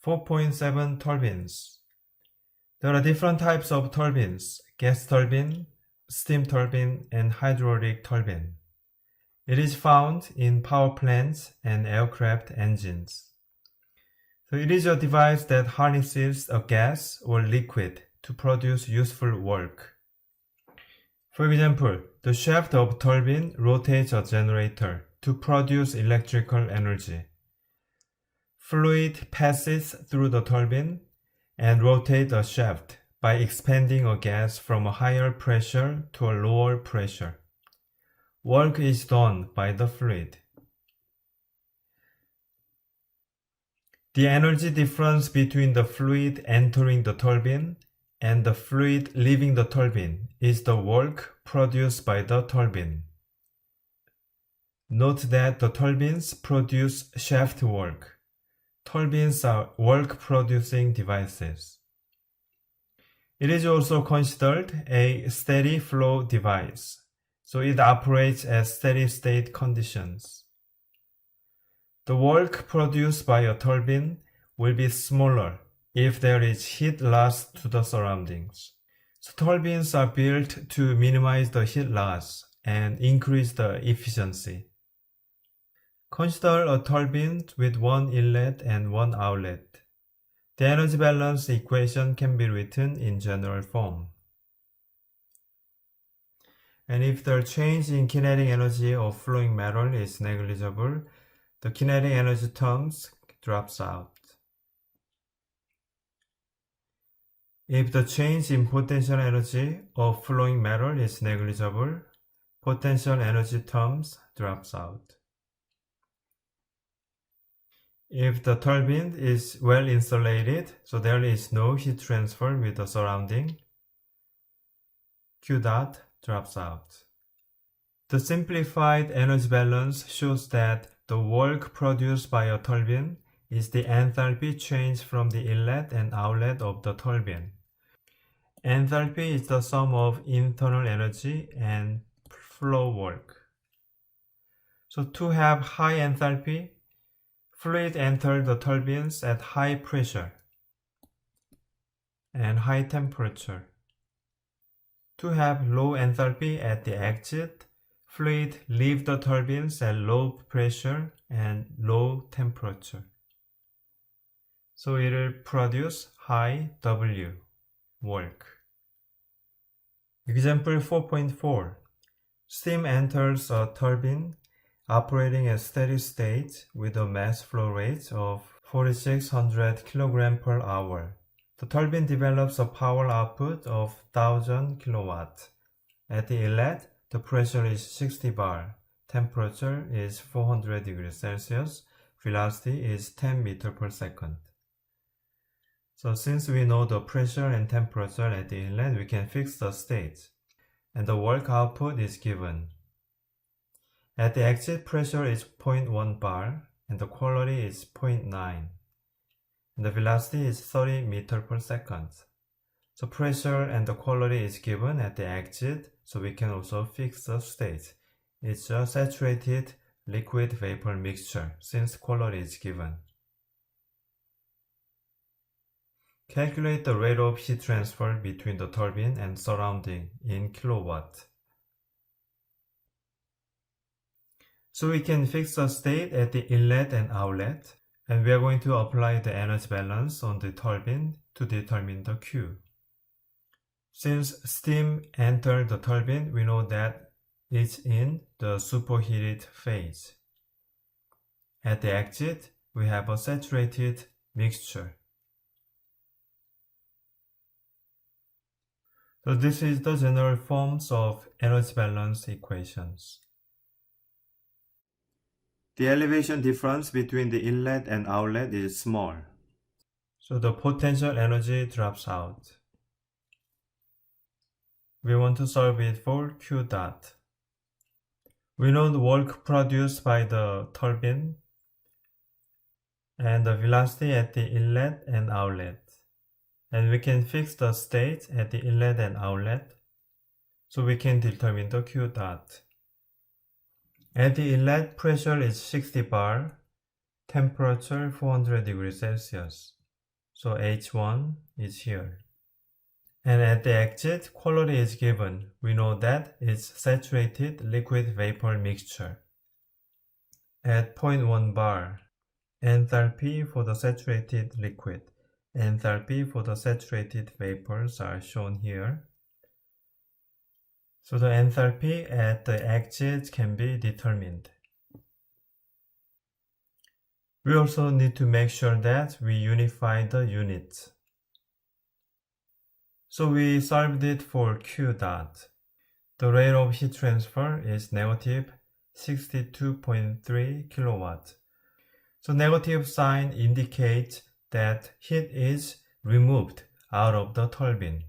4.7 Turbines. There are different types of turbines: gas turbine, steam turbine, and hydraulic turbine. It is found in power plants and aircraft engines. So it is a device that harnesses a gas or liquid to produce useful work. For example, the shaft of turbine rotates a generator to produce electrical energy. Fluid passes through the turbine and rotates a shaft by expanding a gas from a higher pressure to a lower pressure. Work is done by the fluid. The energy difference between the fluid entering the turbine and the fluid leaving the turbine is the work produced by the turbine. Note that the turbines produce shaft work. Turbines are work-producing devices. It is also considered a steady flow device, so it operates at steady-state conditions. The work produced by a turbine will be smaller if there is heat loss to the surroundings. So turbines are built to minimize the heat loss and increase the efficiency. Consider a turbine with one inlet and one outlet. The energy balance equation can be written in general form. And if the change in kinetic energy of flowing metal is negligible, the kinetic energy terms drops out. If the change in potential energy of flowing metal is negligible, potential energy terms drops out. If the turbine is well insulated, so there is no heat transfer with the surrounding, Q dot drops out. The simplified energy balance shows that the work produced by a turbine is the enthalpy change from the inlet and outlet of the turbine. Enthalpy is the sum of internal energy and flow work. So to have high enthalpy, fluid enters the turbines at high pressure and high temperature. To have low enthalpy at the exit, fluid leaves the turbines at low pressure and low temperature. So it will produce high W work. Example 4.4. Steam enters a turbine operating at steady state with a mass flow rate of 4,600 kg per hour. The turbine develops a power output of 1000 kW. At the inlet, the pressure is 60 bar, temperature is 400 degrees Celsius, velocity is 10 meters per second. So since we know the pressure and temperature at the inlet, we can fix the state, and the work output is given. At the exit, pressure is 0.1 bar and the quality is 0.9. And the velocity is 30 meters per second. So pressure and the quality is given at the exit, so we can also fix the state. It's a saturated liquid vapor mixture since quality is given. Calculate the rate of heat transfer between the turbine and surrounding in kilowatt. So we can fix the state at the inlet and outlet, and we are going to apply the energy balance on the turbine to determine the Q. Since steam entered the turbine, we know that it's in the superheated phase. At the exit, we have a saturated mixture. So this is the general forms of energy balance equations. The elevation difference between the inlet and outlet is small, so the potential energy drops out. We want to solve it for Q dot. We know the work produced by the turbine and the velocity at the inlet and outlet. And we can fix the state at the inlet and outlet, so we can determine the Q dot. At the inlet, pressure is 60 bar, temperature 400 degrees Celsius. So H1 is here. And at the exit, quality is given. We know that it's saturated liquid vapor mixture. At 0.1 bar, enthalpy for the saturated liquid, enthalpy for the saturated vapors are shown here. So the enthalpy at the exit can be determined. We also need to make sure that we unify the units. So we solved it for Q dot. The rate of heat transfer is negative 62.3 kilowatt. So negative sign indicates that heat is removed out of the turbine.